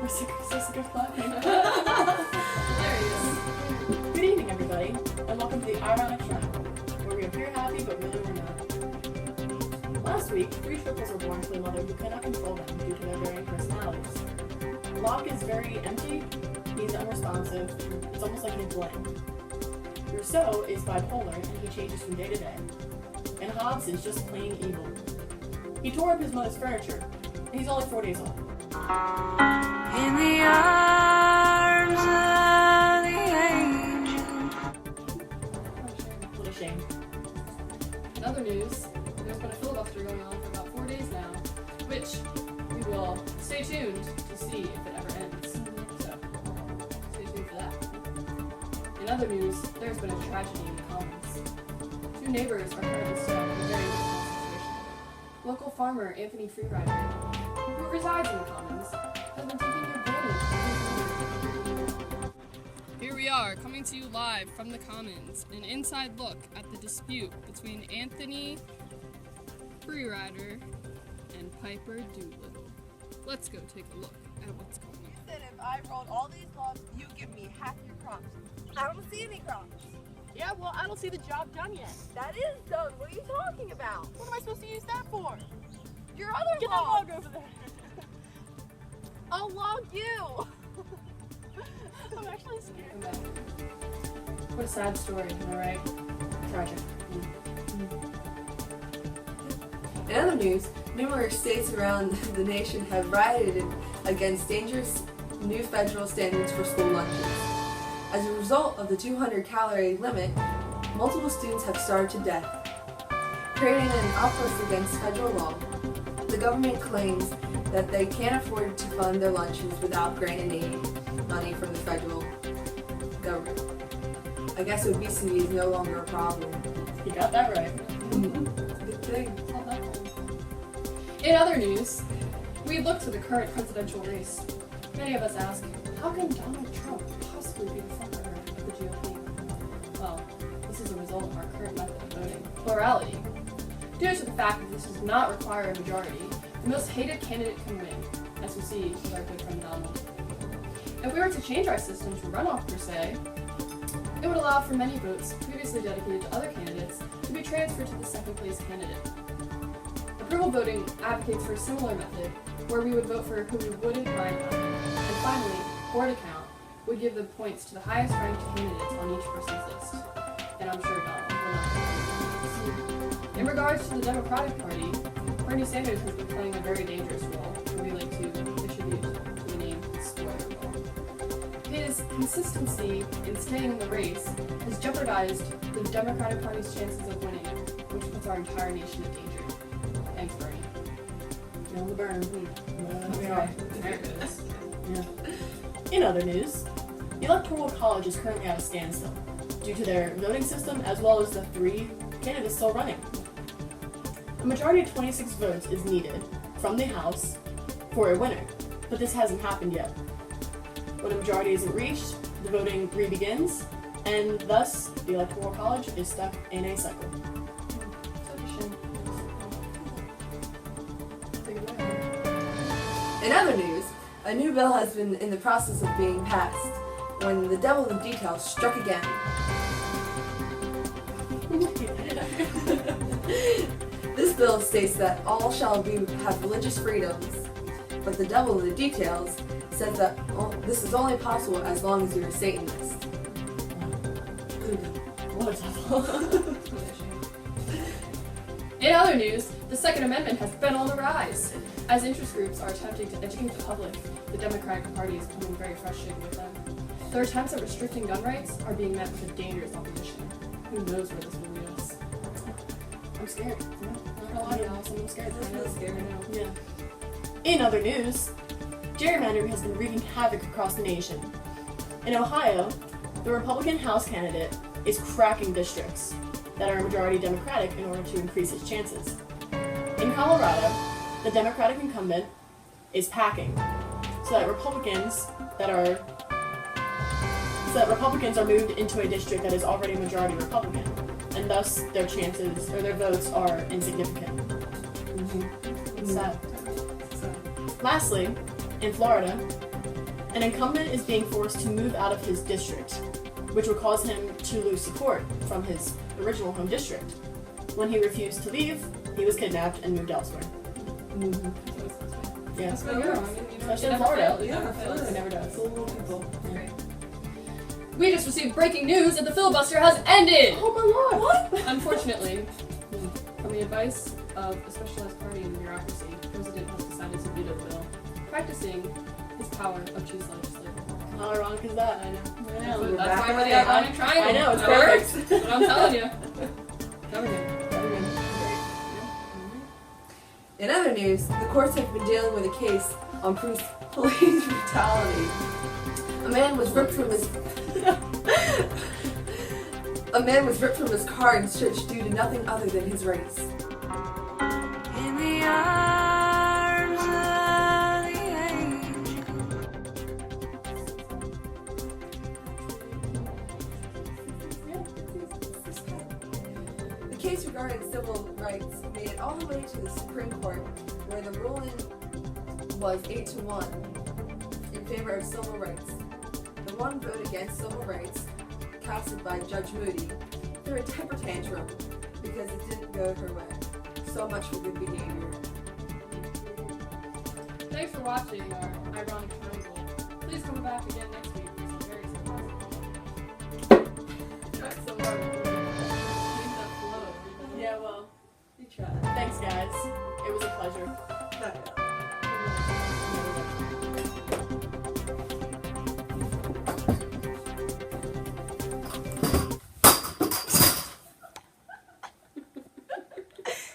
We're sick of clapping. Hilarious. Good evening, everybody, and welcome to the Ironic Triangle, where we appear happy but really we're not. Last week, 3 triplets were born to a mother who cannot control them due to their varying personalities. Locke is very empty, he's unresponsive, it's almost like he's blank. Rousseau is bipolar and he changes from day to day. And Hobbes is just plain evil. He tore up his mother's furniture, and he's only 4 days old. In the arms of the angel. What a shame. In other news, there's been a filibuster going on for about 4 days now, which we will stay tuned to see if it ever ends. So, stay tuned for that. In other news, there's been a tragedy in the Commons. 2 neighbors are currently stuck in a very difficult situation. Local farmer Anthony Freerider, who resides in the Commons, has been taking advantage. Here we are, coming to you live from the Commons, an inside look at the dispute between Anthony Freerider and Piper Doolittle. Let's go take a look at what's going on. Said if I rolled all these logs, you give me half your crops. I don't see any crops. Yeah, well, I don't see the job done yet. That is done. What are you talking about? What am I supposed to use that for? Your other Get that log. log over there. I'll log you. I'm actually scared. What a sad story, am I right? Tragic. In other news, numerous states around the nation have rioted against dangerous new federal standards for school lunches. As a result of the 200-calorie limit, multiple students have starved to death, creating an outburst against federal law. The government claims that they can't afford to fund their lunches without grant and aid money from the federal government. I guess obesity is no longer a problem. You got that right. Good thing. It's not that bad. In other news, we look to the current presidential race. Many of us ask, how can Donald Trump possibly be the frontrunner of the GOP? Well, this is a result of our current method of voting, plurality. Due to the fact that this does not require a majority, the most hated candidate can win, as we see with our good friend Donald. If we were to change our system to runoff per se, it would allow for many votes previously dedicated to other candidates to be transferred to the second place candidate. Approval voting advocates for a similar method, where we would vote for who we wouldn't mind voting. And finally, board account would give the points to the highest ranked candidates on each person's list. And I'm sure Donald will not. In regards to the Democratic Party, Bernie Sanders has been playing a very dangerous role, and we like to attribute to the name spoiler role. His consistency in staying in the race has jeopardized the Democratic Party's chances of winning, which puts our entire nation in danger. Thanks, Bernie. Feel the burn. We are. There it is. Yeah. In other news, the Electoral College is currently at a standstill due to their voting system as well as the 3 candidates still running. A majority of 26 votes is needed from the House for a winner, but this hasn't happened yet. When a majority isn't reached, the voting re-begins, and thus the Electoral College is stuck in a cycle. Such a shame. In other news, a new bill has been in the process of being passed when the devil in detail struck again. This bill states that all shall have religious freedoms, but the devil in the details says that this is only possible as long as you're a Satanist. What a devil. In other news, the Second Amendment has been on the rise. As interest groups are attempting to educate the public, the Democratic Party is becoming very frustrated with them. Their attempts at restricting gun rights are being met with a dangerous opposition. Who knows where this will lead us? I'm scared. Not gonna lie to you, Allison, I'm scared. This feels scary. I know. Yeah. In other news, gerrymandering has been wreaking havoc across the nation. In Ohio, the Republican House candidate is cracking districts that are majority Democratic in order to increase his chances. In Colorado, the Democratic incumbent is packing so that Republicans are moved into a district that is already majority Republican, and thus their chances or their votes are insignificant. It's sad. Lastly, in Florida, An incumbent is being forced to move out of his district, which would cause him to lose support from his original home district. When he refused to leave, he was kidnapped and moved elsewhere. Yeah, That's what you're on. especially in Florida. It never does. Cool little people. Great. We just received breaking news that the filibuster has ended! Oh my lord! What? Unfortunately, from the advice of a specialized party in the bureaucracy, the president has decided to veto the bill, practicing his power of choose legislature. How ironic is that? I know. I know. We're That's back why we're at the it. ironic triangle. I know, it's That works. perfect. That's what I'm telling you. Government. In other news, the courts have been dealing with a case on police brutality. A man was ripped from his car and searched due to nothing other than his race. In the arms of the angel. The case regarding civil rights made it all the way to the Supreme Court, where the ruling was 8-1 in favor of civil rights. The one vote against civil rights, casted by Judge Moody, threw a temper tantrum because it didn't go her way. So much for good behavior. Thanks for watching our ironic triangle. Please come back again next week for some very surprising. Try so hard. Keep that flow. Yeah, well, You tried. thanks guys. It was a pleasure. Not